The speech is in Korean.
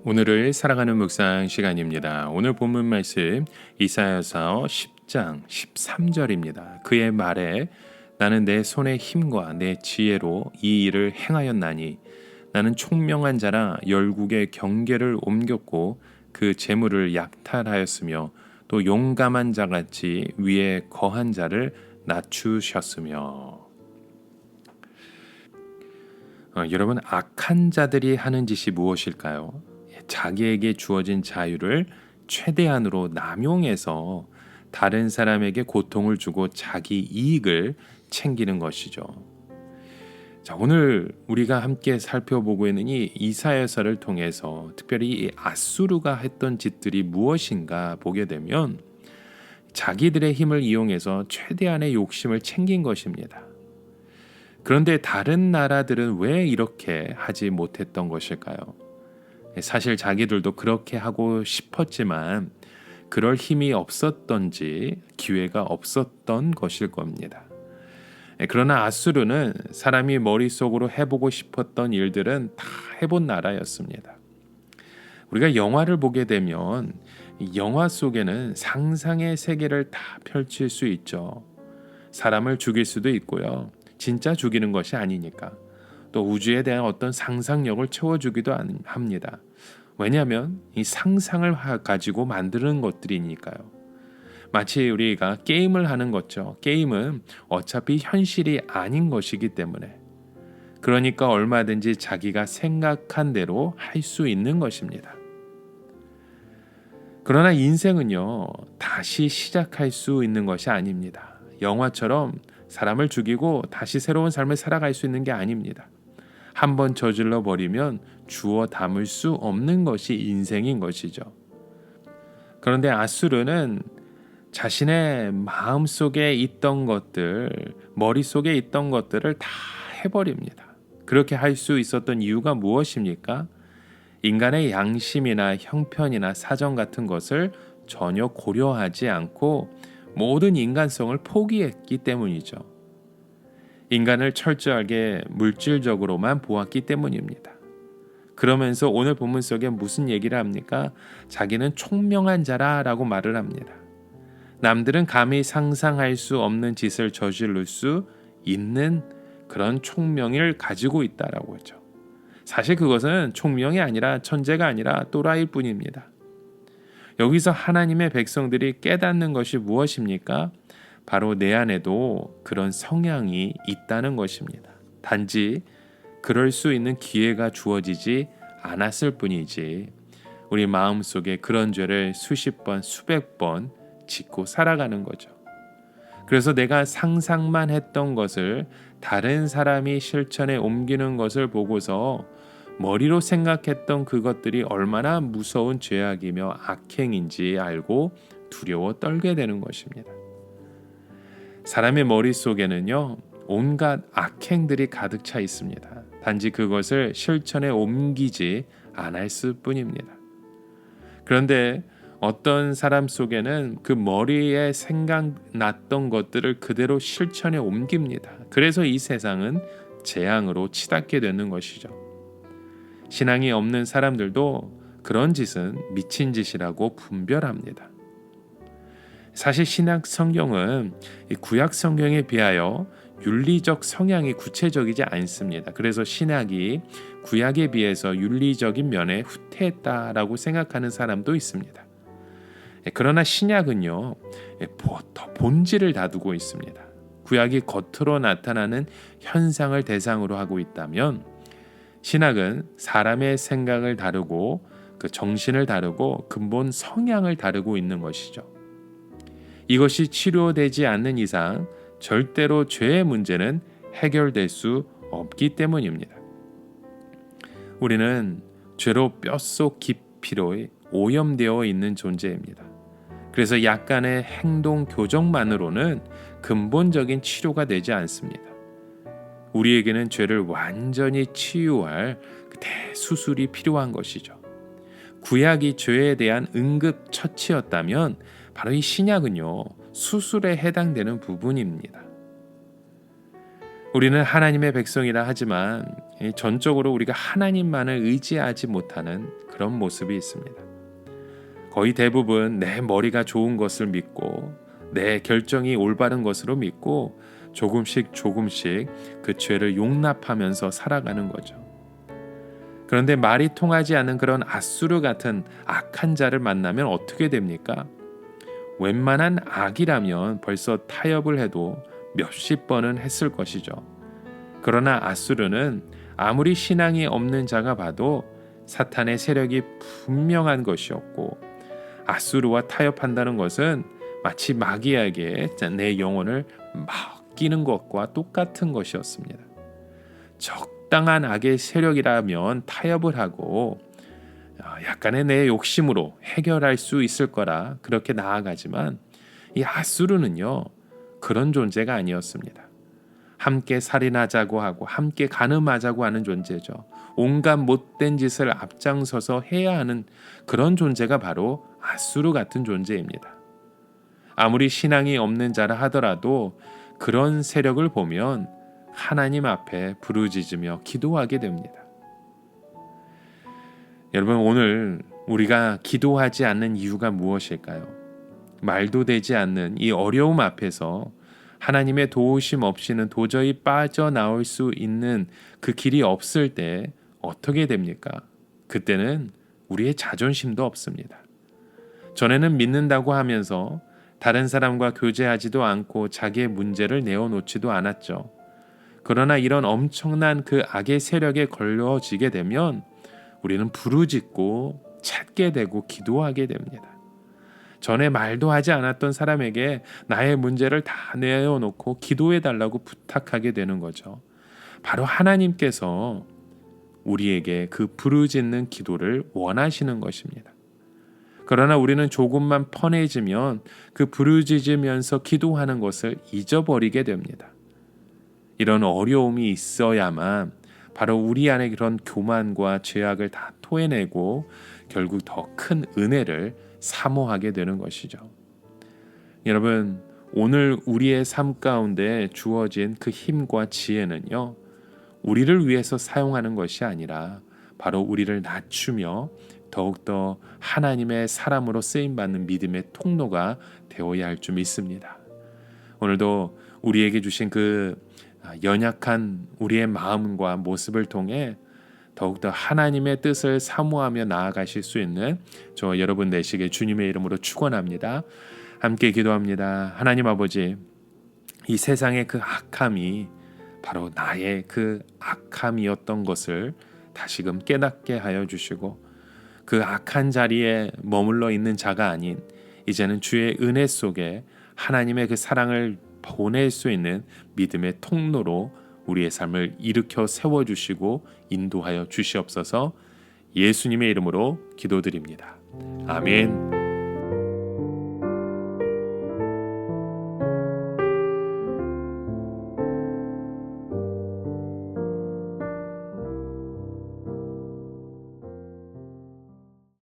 오늘을 살아가는 묵상 시간입니다. 오늘 본문 말씀 이사야서 10장 13절입니다. 그의 말에 나는 내 손의 힘과 내 지혜로 이 일을 행하였나니 나는 총명한 자라 열국의 경계를 옮겼고 그 재물을 약탈하였으며 또 용감한 자같이 위에 거한 자를 낮추셨으며. 여러분, 악한 자들이 하는 짓이 무엇일까요? 자기에게 주어진 자유를 최대한으로 남용해서 다른 사람에게 고통을 주고 자기 이익을 챙기는 것이죠. 자, 오늘 우리가 함께 살펴보고 있는 이 이사야서를 통해서 특별히 이 아수르가 했던 짓들이 무엇인가 보게 되면 자기들의 힘을 이용해서 최대한의 욕심을 챙긴 것입니다. 그런데 다른 나라들은 왜 이렇게 하지 못했던 것일까요? 사실 자기들도 그렇게 하고 싶었지만 그럴 힘이 없었던지 기회가 없었던 것일 겁니다. 그러나 아수르는 사람이 머릿속으로 해보고 싶었던 일들은 다 해본 나라였습니다. 우리가 영화를 보게 되면 영화 속에는 상상의 세계를 다 펼칠 수 있죠. 사람을 죽일 수도 있고요. 진짜 죽이는 것이 아니니까. 또 우주에 대한 어떤 상상력을 채워주기도 합니다. 왜냐하면 이 상상을 가지고 만드는 것들이니까요. 마치 우리가 게임을 하는 것죠. 게임은 어차피 현실이 아닌 것이기 때문에. 그러니까 얼마든지 자기가 생각한 대로 할 수 있는 것입니다. 그러나 인생은요, 다시 시작할 수 있는 것이 아닙니다. 영화처럼 사람을 죽이고 다시 새로운 삶을 살아갈 수 있는 게 아닙니다. 한번 저질러 버리면 주워 담을 수 없는 것이 인생인 것이죠. 그런데 아수르는 자신의 마음속에 있던 것들, 머릿속에 있던 것들을 다 해버립니다. 그렇게 할 수 있었던 이유가 무엇입니까? 인간의 양심이나 형편이나 사정 같은 것을 전혀 고려하지 않고 모든 인간성을 포기했기 때문이죠. 인간을 철저하게 물질적으로만 보았기 때문입니다. 그러면서 오늘 본문 속에 무슨 얘기를 합니까? 자기는 총명한 자라라고 말을 합니다. 남들은 감히 상상할 수 없는 짓을 저지를 수 있는 그런 총명을 가지고 있다라고 하죠. 사실 그것은 총명이 아니라 천재가 아니라 또라이일 뿐입니다. 여기서 하나님의 백성들이 깨닫는 것이 무엇입니까? 바로 내 안에도 그런 성향이 있다는 것입니다. 단지 그럴 수 있는 기회가 주어지지 않았을 뿐이지 우리 마음속에 그런 죄를 수십 번, 수백 번 짓고 살아가는 거죠. 그래서 내가 상상만 했던 것을 다른 사람이 실천에 옮기는 것을 보고서 머리로 생각했던 그것들이 얼마나 무서운 죄악이며 악행인지 알고 두려워 떨게 되는 것입니다. 사람의 머릿속에는요, 온갖 악행들이 가득 차 있습니다. 단지 그것을 실천에 옮기지 않았을 뿐입니다. 그런데 어떤 사람 속에는 그 머리에 생각났던 것들을 그대로 실천에 옮깁니다. 그래서 이 세상은 재앙으로 치닫게 되는 것이죠. 신앙이 없는 사람들도 그런 짓은 미친 짓이라고 분별합니다. 사실 신약 성경은 구약 성경에 비하여 윤리적 성향이 구체적이지 않습니다. 그래서 신약이 구약에 비해서 윤리적인 면에 후퇴했다라고 생각하는 사람도 있습니다. 그러나 신약은요, 더 본질을 다루고 있습니다. 구약이 겉으로 나타나는 현상을 대상으로 하고 있다면 신약은 사람의 생각을 다루고 그 정신을 다루고 근본 성향을 다루고 있는 것이죠. 이것이 치료되지 않는 이상 절대로 죄의 문제는 해결될 수 없기 때문입니다. 우리는 죄로 뼛속 깊이로 오염되어 있는 존재입니다. 그래서 약간의 행동 교정만으로는 근본적인 치료가 되지 않습니다. 우리에게는 죄를 완전히 치유할 대수술이 필요한 것이죠. 구약이 죄에 대한 응급처치였다면 바로 이 신약은요, 수술에 해당되는 부분입니다. 우리는 하나님의 백성이라 하지만 전적으로 우리가 하나님만을 의지하지 못하는 그런 모습이 있습니다. 거의 대부분 내 머리가 좋은 것을 믿고 내 결정이 올바른 것으로 믿고 조금씩 그 죄를 용납하면서 살아가는 거죠. 그런데 말이 통하지 않는 그런 앗수르 같은 악한 자를 만나면 어떻게 됩니까? 웬만한 악이라면 벌써 타협을 해도 몇십 번은 했을 것이죠. 그러나 앗수르는 아무리 신앙이 없는 자가 봐도 사탄의 세력이 분명한 것이었고, 앗수르와 타협한다는 것은 마치 마귀에게 내 영혼을 맡기는 것과 똑같은 것이었습니다. 적당한 악의 세력이라면 타협을 하고 약간의 내 욕심으로 해결할 수 있을 거라 그렇게 나아가지만, 이 앗수르는요 그런 존재가 아니었습니다. 함께 살인하자고 하고 함께 간음하자고 하는 존재죠. 온갖 못된 짓을 앞장서서 해야 하는 그런 존재가 바로 앗수르 같은 존재입니다. 아무리 신앙이 없는 자라 하더라도 그런 세력을 보면 하나님 앞에 부르짖으며 기도하게 됩니다. 여러분, 오늘 우리가 기도하지 않는 이유가 무엇일까요? 말도 되지 않는 이 어려움 앞에서 하나님의 도우심 없이는 도저히 빠져나올 수 있는 그 길이 없을 때 어떻게 됩니까? 그때는 우리의 자존심도 없습니다. 전에는 믿는다고 하면서 다른 사람과 교제하지도 않고 자기의 문제를 내어놓지도 않았죠. 그러나 이런 엄청난 그 악의 세력에 걸려지게 되면 우리는 부르짖고 찾게 되고 기도하게 됩니다. 전에 말도 하지 않았던 사람에게 나의 문제를 다 내어놓고 기도해달라고 부탁하게 되는 거죠. 바로 하나님께서 우리에게 그 부르짖는 기도를 원하시는 것입니다. 그러나 우리는 조금만 편해지면 그 부르짖으면서 기도하는 것을 잊어버리게 됩니다. 이런 어려움이 있어야만 바로 우리 안에 그런 교만과 죄악을 다 토해내고 결국 더 큰 은혜를 사모하게 되는 것이죠. 여러분, 오늘 우리의 삶 가운데 주어진 그 힘과 지혜는요, 우리를 위해서 사용하는 것이 아니라 바로 우리를 낮추며 더욱더 하나님의 사람으로 쓰임받는 믿음의 통로가 되어야 할 줄 믿습니다. 오늘도 우리에게 주신 그 연약한 우리의 마음과 모습을 통해 더욱더 하나님의 뜻을 사모하며 나아가실 수 있는 저 여러분 되시길 주님의 이름으로 축원합니다. 함께 기도합니다. 하나님 아버지, 이 세상의 그 악함이 바로 나의 그 악함이었던 것을 다시금 깨닫게 하여 주시고, 그 악한 자리에 머물러 있는 자가 아닌 이제는 주의 은혜 속에 하나님의 그 사랑을 보낼 수 있는 믿음의 통로로 우리의 삶을 일으켜 세워주시고 인도하여 주시옵소서. 예수님의 이름으로 기도드립니다. 아멘.